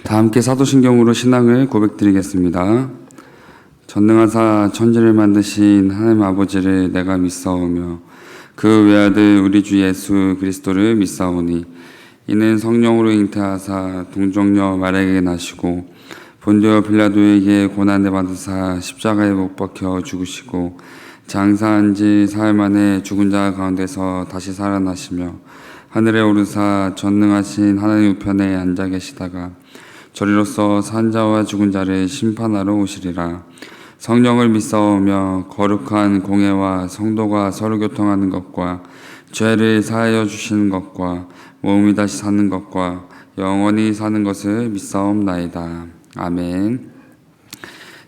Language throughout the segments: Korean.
다 함께 사도신경으로 신앙을 고백드리겠습니다. 전능하사 천지를 만드신 하나님 아버지를 내가 믿사오며 그 외아들 우리 주 예수 그리스도를 믿사오니 이는 성령으로 잉태하사 동정녀 마리아에게 나시고 본디오 빌라도에게 고난을 받으사 십자가에 못 박혀 죽으시고 장사한 지 사흘 만에 죽은 자 가운데서 다시 살아나시며 하늘에 오르사 전능하신 하나님 우편에 앉아 계시다가 저리로서 산 자와 죽은 자를 심판하러 오시리라. 성령을 믿사오며 거룩한 공회와 성도가 서로 교통하는 것과 죄를 사하여 주시는 것과 몸이 다시 사는 것과 영원히 사는 것을 믿사옵나이다. 아멘.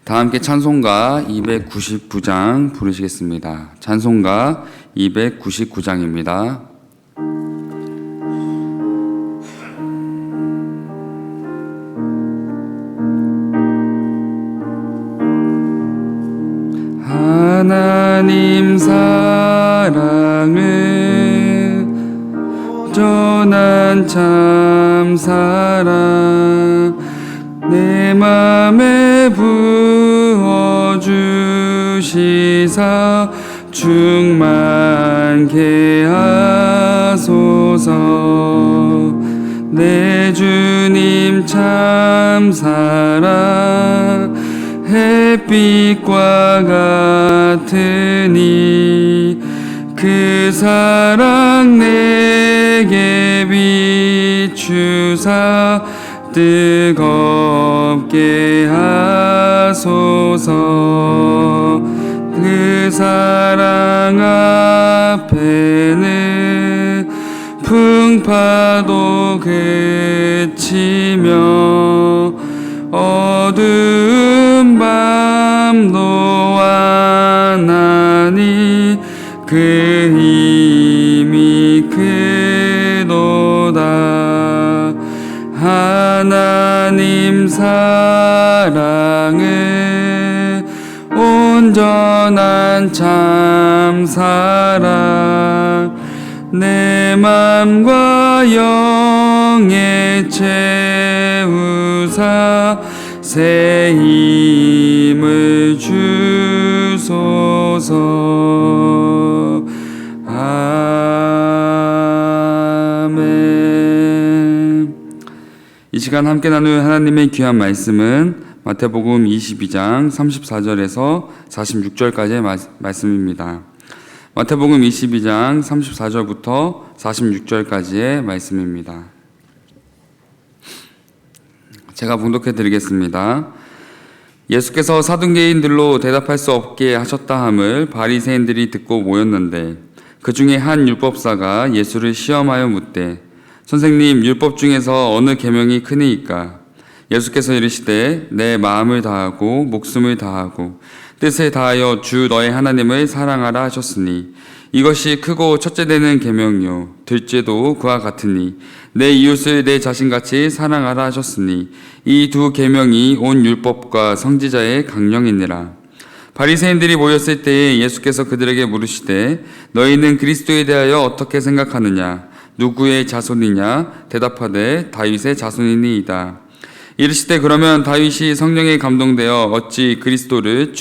다 함께 찬송가 299장 부르시겠습니다. 찬송가 299장입니다. 하나님 사랑을 전한 참 사랑 내 맘에 부어주시사 충만케 하소서. 내 주님 참 사랑 햇빛과 같으니 그 사랑 내게 비추사 뜨겁게 하소서. 그 사랑 앞에는 풍파도 그치며 어두운 밤도 완하니 그 힘이 크도다. 하나님 사랑은 온전한 참 사랑 내 맘과 영에 채우사 새 힘을 주소서. 아멘. 이 시간 함께 나눌 하나님의 귀한 말씀은 마태복음 22장 34절에서 46절까지의 말씀입니다. 마태복음 22장 34절부터 46절까지의 말씀입니다. 제가 봉독해 드리겠습니다. 예수께서 사두개인들로 대답할 수 없게 하셨다 함을 바리새인들이 듣고 모였는데 그 중에 한 율법사가 예수를 시험하여 묻되 선생님, 율법 중에서 어느 계명이 크니이까? 예수께서 이르시되 내 마음을 다하고 목숨을 다하고 뜻을 다하여 주 너의 하나님을 사랑하라 하셨으니 이것이 크고 첫째 되는 계명이요 둘째도 그와 같으니 내 이웃을 내 자신같이 사랑하라 하셨으니 이 두 계명이 온 율법과 선지자의 강령이니라. 바리새인들이 모였을 때에 예수께서 그들에게 물으시되 너희는 그리스도에 대하여 어떻게 생각하느냐? 누구의 자손이냐? 대답하되 다윗의 자손이니이다. 이르시되 그러면 다윗이 성령에 감동되어 어찌 그리스도를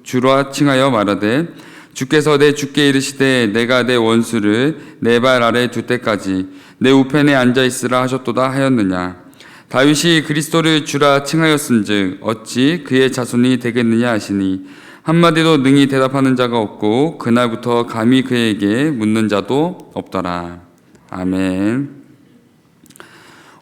주라 칭하여 말하되 주께서 내 주께 이르시되 내가 내 원수를 내 발 아래 둘 때까지 내 우편에 앉아 있으라 하셨도다 하였느냐? 다윗이 그리스도를 주라 칭하였은즉 어찌 그의 자손이 되겠느냐 하시니 한마디도 능히 대답하는 자가 없고 그날부터 감히 그에게 묻는 자도 없더라. 아멘.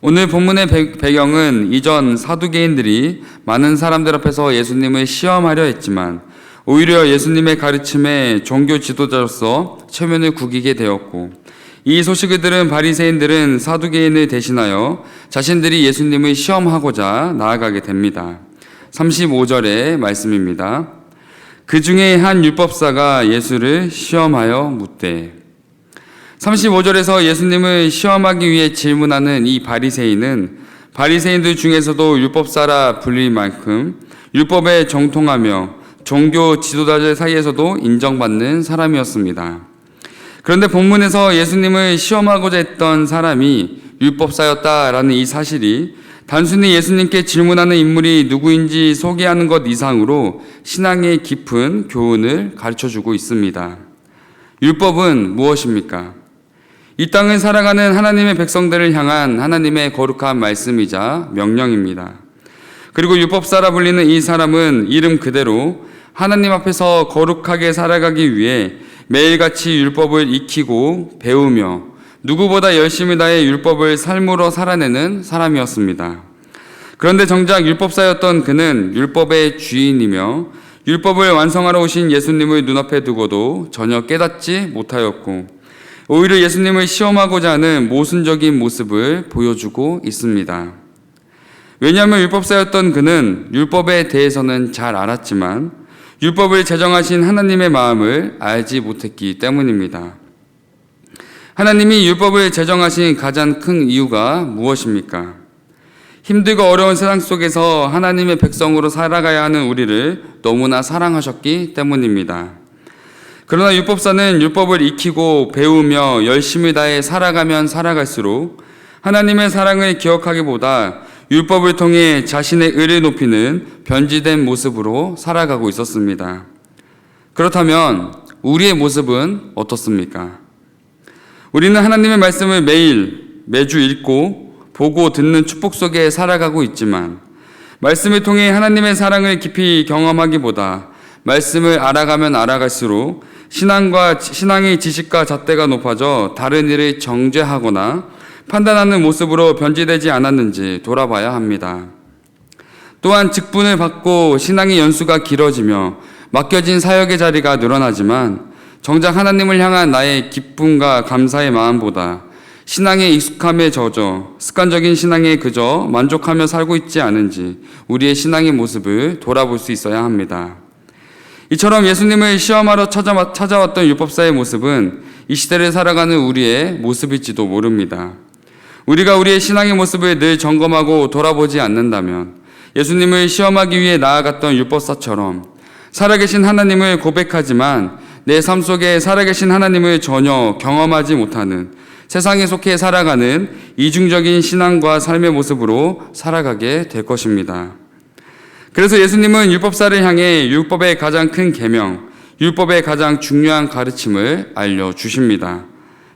오늘 본문의 배경은 이전 사두개인들이 많은 사람들 앞에서 예수님을 시험하려 했지만 오히려 예수님의 가르침에 종교 지도자로서 체면을 구기게 되었고 이 소식을 들은 바리새인들은 사두개인을 대신하여 자신들이 예수님을 시험하고자 나아가게 됩니다. 35절의 말씀입니다. 그 중에 한 율법사가 예수를 시험하여 묻되 35절에서 예수님을 시험하기 위해 질문하는 이 바리새인은 바리새인들 중에서도 율법사라 불릴 만큼 율법에 정통하며 종교 지도자들 사이에서도 인정받는 사람이었습니다. 그런데 본문에서 예수님을 시험하고자 했던 사람이 율법사였다라는 이 사실이 단순히 예수님께 질문하는 인물이 누구인지 소개하는 것 이상으로 신앙의 깊은 교훈을 가르쳐주고 있습니다. 율법은 무엇입니까? 이 땅을 살아가는 하나님의 백성들을 향한 하나님의 거룩한 말씀이자 명령입니다. 그리고 율법사라 불리는 이 사람은 이름 그대로 하나님 앞에서 거룩하게 살아가기 위해 매일같이 율법을 익히고 배우며 누구보다 열심히 다해 율법을 삶으로 살아내는 사람이었습니다. 그런데 정작 율법사였던 그는 율법의 주인이며 율법을 완성하러 오신 예수님을 눈앞에 두고도 전혀 깨닫지 못하였고 오히려 예수님을 시험하고자 하는 모순적인 모습을 보여주고 있습니다. 왜냐하면 율법사였던 그는 율법에 대해서는 잘 알았지만 율법을 제정하신 하나님의 마음을 알지 못했기 때문입니다. 하나님이 율법을 제정하신 가장 큰 이유가 무엇입니까? 힘들고 어려운 세상 속에서 하나님의 백성으로 살아가야 하는 우리를 너무나 사랑하셨기 때문입니다. 그러나 율법사는 율법을 익히고 배우며 열심히 다해 살아가면 살아갈수록 하나님의 사랑을 기억하기보다 율법을 통해 자신의 의를 높이는 변질된 모습으로 살아가고 있었습니다. 그렇다면 우리의 모습은 어떻습니까? 우리는 하나님의 말씀을 매주 읽고 보고 듣는 축복 속에 살아가고 있지만 말씀을 통해 하나님의 사랑을 깊이 경험하기보다 말씀을 알아가면 알아갈수록 신앙의 지식과 잣대가 높아져 다른 일을 정죄하거나 판단하는 모습으로 변질되지 않았는지 돌아봐야 합니다. 또한 직분을 받고 신앙의 연수가 길어지며 맡겨진 사역의 자리가 늘어나지만 정작 하나님을 향한 나의 기쁨과 감사의 마음보다 신앙의 익숙함에 젖어 습관적인 신앙에 그저 만족하며 살고 있지 않은지 우리의 신앙의 모습을 돌아볼 수 있어야 합니다. 이처럼 예수님을 시험하러 찾아왔던 율법사의 모습은 이 시대를 살아가는 우리의 모습일지도 모릅니다. 우리가 우리의 신앙의 모습을 늘 점검하고 돌아보지 않는다면 예수님을 시험하기 위해 나아갔던 율법사처럼 살아계신 하나님을 고백하지만 내 삶 속에 살아계신 하나님을 전혀 경험하지 못하는 세상에 속해 살아가는 이중적인 신앙과 삶의 모습으로 살아가게 될 것입니다. 그래서 예수님은 율법사를 향해 율법의 가장 큰 계명, 율법의 가장 중요한 가르침을 알려주십니다.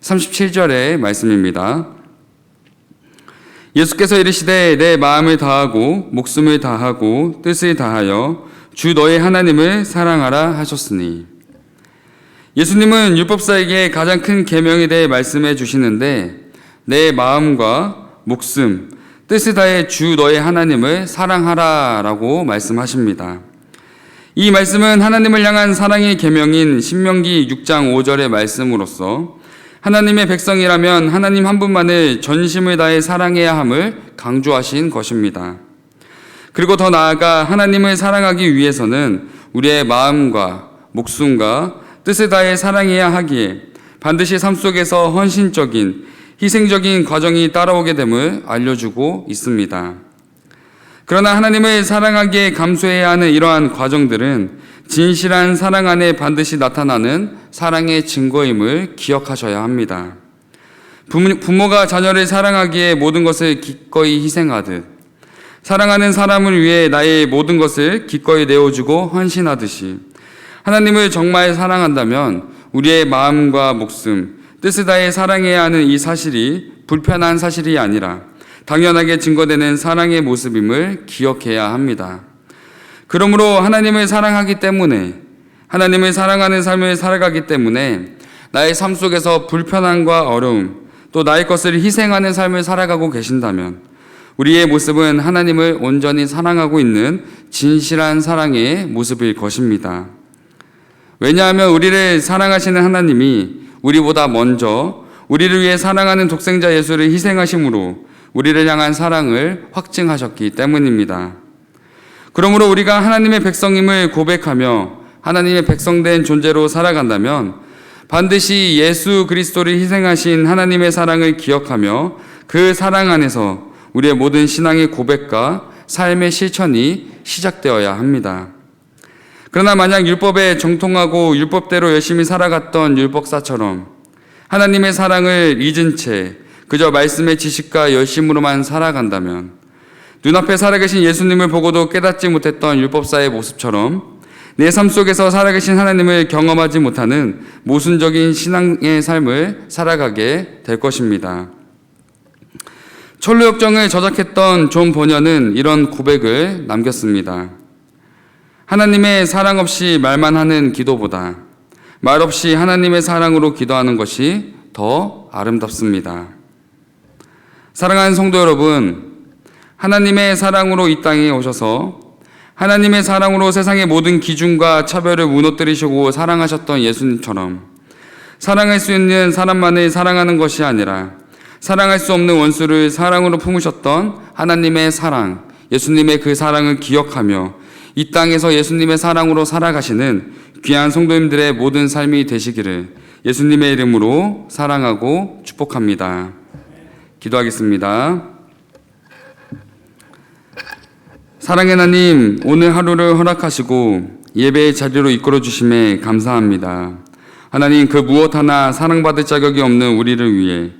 37절의 말씀입니다. 예수께서 이르시되 내 마음을 다하고 목숨을 다하고 뜻을 다하여 주 너의 하나님을 사랑하라 하셨으니. 예수님은 율법사에게 가장 큰 계명에 대해 말씀해 주시는데 내 마음과 목숨, 뜻을 다해 주 너의 하나님을 사랑하라 라고 말씀하십니다. 이 말씀은 하나님을 향한 사랑의 계명인 신명기 6장 5절의 말씀으로서 하나님의 백성이라면 하나님 한 분만을 전심을 다해 사랑해야 함을 강조하신 것입니다. 그리고 더 나아가 하나님을 사랑하기 위해서는 우리의 마음과 목숨과 뜻을 다해 사랑해야 하기에 반드시 삶 속에서 헌신적인, 희생적인 과정이 따라오게 됨을 알려주고 있습니다. 그러나 하나님을 사랑하기에 감수해야 하는 이러한 과정들은 진실한 사랑 안에 반드시 나타나는 사랑의 증거임을 기억하셔야 합니다. 부모가 자녀를 사랑하기에 모든 것을 기꺼이 희생하듯 사랑하는 사람을 위해 나의 모든 것을 기꺼이 내어주고 헌신하듯이 하나님을 정말 사랑한다면 우리의 마음과 목숨, 뜻을 다해 사랑해야 하는 이 사실이 불편한 사실이 아니라 당연하게 증거되는 사랑의 모습임을 기억해야 합니다. 그러므로 하나님을 사랑하기 때문에 하나님을 사랑하는 삶을 살아가기 때문에 나의 삶 속에서 불편함과 어려움 또 나의 것을 희생하는 삶을 살아가고 계신다면 우리의 모습은 하나님을 온전히 사랑하고 있는 진실한 사랑의 모습일 것입니다. 왜냐하면 우리를 사랑하시는 하나님이 우리보다 먼저 우리를 위해 사랑하는 독생자 예수를 희생하심으로 우리를 향한 사랑을 확증하셨기 때문입니다. 그러므로 우리가 하나님의 백성임을 고백하며 하나님의 백성된 존재로 살아간다면 반드시 예수 그리스도를 희생하신 하나님의 사랑을 기억하며 그 사랑 안에서 우리의 모든 신앙의 고백과 삶의 실천이 시작되어야 합니다. 그러나 만약 율법에 정통하고 율법대로 열심히 살아갔던 율법사처럼 하나님의 사랑을 잊은 채 그저 말씀의 지식과 열심으로만 살아간다면 눈앞에 살아계신 예수님을 보고도 깨닫지 못했던 율법사의 모습처럼 내 삶 속에서 살아계신 하나님을 경험하지 못하는 모순적인 신앙의 삶을 살아가게 될 것입니다. 철로역정을 저작했던 존 버녀는 이런 고백을 남겼습니다. 하나님의 사랑 없이 말만 하는 기도보다 말 없이 하나님의 사랑으로 기도하는 것이 더 아름답습니다. 사랑하는 성도 여러분, 하나님의 사랑으로 이 땅에 오셔서 하나님의 사랑으로 세상의 모든 기준과 차별을 무너뜨리시고 사랑하셨던 예수님처럼 사랑할 수 있는 사람만을 사랑하는 것이 아니라 사랑할 수 없는 원수를 사랑으로 품으셨던 하나님의 사랑, 예수님의 그 사랑을 기억하며 이 땅에서 예수님의 사랑으로 살아가시는 귀한 성도님들의 모든 삶이 되시기를 예수님의 이름으로 사랑하고 축복합니다. 기도하겠습니다. 사랑의 하나님, 오늘 하루를 허락하시고 예배의 자리로 이끌어 주심에 감사합니다. 하나님, 그 무엇 하나 사랑받을 자격이 없는 우리를 위해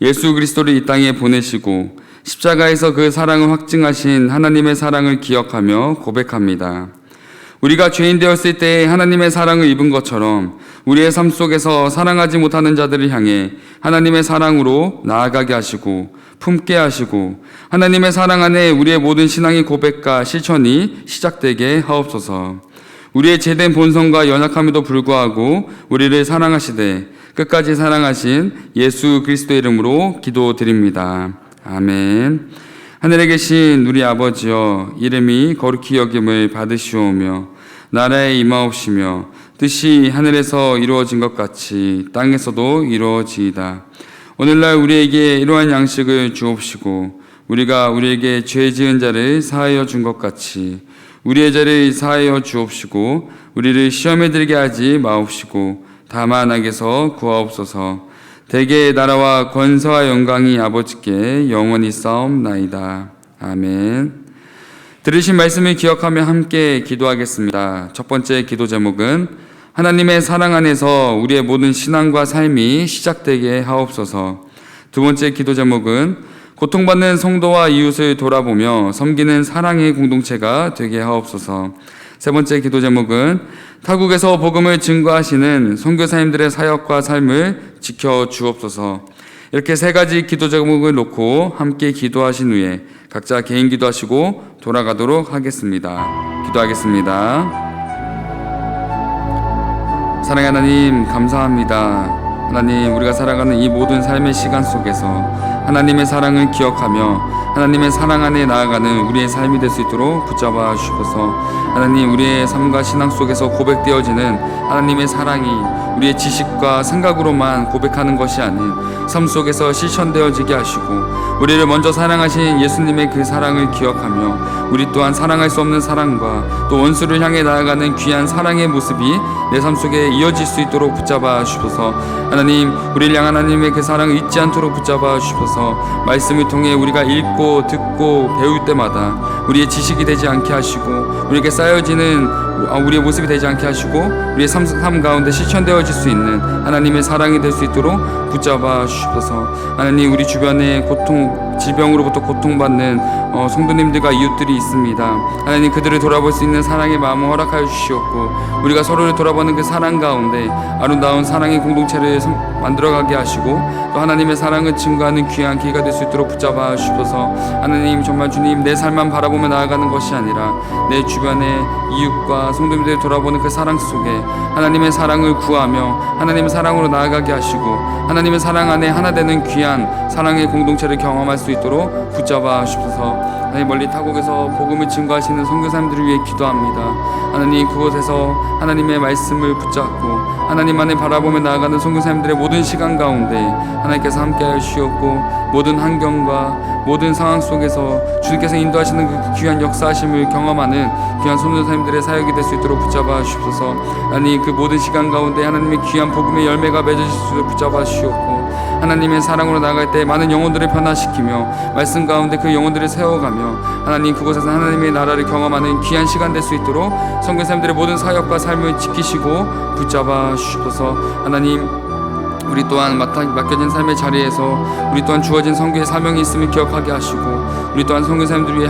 예수 그리스도를 이 땅에 보내시고 십자가에서 그 사랑을 확증하신 하나님의 사랑을 기억하며 고백합니다. 우리가 죄인 되었을 때 하나님의 사랑을 입은 것처럼 우리의 삶 속에서 사랑하지 못하는 자들을 향해 하나님의 사랑으로 나아가게 하시고 품게 하시고 하나님의 사랑 안에 우리의 모든 신앙의 고백과 실천이 시작되게 하옵소서. 우리의 죄된 본성과 연약함에도 불구하고 우리를 사랑하시되 끝까지 사랑하신 예수 그리스도의 이름으로 기도드립니다. 아멘. 하늘에 계신 우리 아버지여, 이름이 거룩히 여김을 받으시오며 나라에 임하옵시며 뜻이 하늘에서 이루어진 것 같이 땅에서도 이루어지이다. 오늘날 우리에게 이러한 양식을 주옵시고 우리가 우리에게 죄 지은 자를 사하여 준 것 같이 우리의 죄를 사하여 주옵시고 우리를 시험에 들게 하지 마옵시고 다만 악에서 구하옵소서. 대개의 나라와 권세와 영광이 아버지께 영원히 싸움나이다. 아멘. 들으신 말씀을 기억하며 함께 기도하겠습니다. 첫 번째 기도 제목은 하나님의 사랑 안에서 우리의 모든 신앙과 삶이 시작되게 하옵소서. 두 번째 기도 제목은 고통받는 성도와 이웃을 돌아보며 섬기는 사랑의 공동체가 되게 하옵소서. 세 번째 기도 제목은 타국에서 복음을 증거하시는 선교사님들의 사역과 삶을 지켜 주옵소서. 이렇게 세 가지 기도 제목을 놓고 함께 기도하신 후에 각자 개인 기도하시고 돌아가도록 하겠습니다. 기도하겠습니다. 사랑의 하나님, 감사합니다. 하나님, 우리가 살아가는 이 모든 삶의 시간 속에서 하나님의 사랑을 기억하며 하나님의 사랑 안에 나아가는 우리의 삶이 될 수 있도록 붙잡아 주셔서 하나님, 우리의 삶과 신앙 속에서 고백되어지는 하나님의 사랑이 우리의 지식과 생각으로만 고백하는 것이 아닌 삶 속에서 실천되어지게 하시고 우리를 먼저 사랑하신 예수님의 그 사랑을 기억하며 우리 또한 사랑할 수 없는 사랑과 또 원수를 향해 나아가는 귀한 사랑의 모습이 내 삶 속에 이어질 수 있도록 붙잡아 주셔서 하나님, 우리를 향한 하나님의 그 사랑을 잊지 않도록 붙잡아 주셔서 말씀을 통해 우리가 읽고 듣고 배울 때마다 우리의 지식이 되지 않게 하시고 우리에게 쌓여지는 우리의 모습이 되지 않게 하시고 우리의 삶 가운데 실천되어질 수 있는 하나님의 사랑이 될 수 있도록 붙잡아 주셔서 하나님, 우리 주변에 질병으로부터 고통받는 성도님들과 이웃들이 있습니다. 하나님, 그들을 돌아볼 수 있는 사랑의 마음을 허락하여 주시옵고 우리가 서로를 돌아보는 그 사랑 가운데 아름다운 사랑의 공동체를 만들어가게 하시고 또 하나님의 사랑을 증거하는 귀한 기회가 될 수 있도록 붙잡아 주셔서 하나님, 정말 주님, 내 삶만 바라보며 나아가는 것이 아니라 내 주변의 이웃과 성도님들을 돌아보는 그 사랑 속에 하나님의 사랑을 구하며 하나님의 사랑으로 나아가게 하시고 하나님의 사랑 안에 하나 되는 귀한 사랑의 공동체를 경험할 수 있도록 붙잡아 주셔서 하나님, 멀리 타국에서 복음을 증거하시는 선교사님들을 위해 기도합니다. 하나님, 그곳에서 하나님의 말씀을 붙잡고 하나님만을 바라보며 나아가는 선교사님들의 모든 시간 가운데 하나님께서 함께하여 주시옵고 모든 환경과 모든 상황 속에서 주님께서 인도하시는 그 귀한 역사하심을 경험하는 귀한 선교사님들의 사역이 될 수 있도록 붙잡아 주옵소서. 하나님, 그 모든 시간 가운데 하나님의 귀한 복음의 열매가 맺어질 수 있도록 붙잡아 주시옵고 하나님의 사랑으로 나아갈 때 많은 영혼들을 변화시키며 말씀 가운데 그 영혼들을 세워가며 하나님, 그곳에서 하나님의 나라를 경험하는 귀한 시간 될 수 있도록 선교사님들의 모든 사역과 삶을 지키시고 붙잡아 주시옵소서. 하나님, 우리 또한 맡겨진 삶의 자리에서 우리 또한 주어진 선교의 사명이 있음을 기억하게 하시고 우리 또한 선교사님들 위해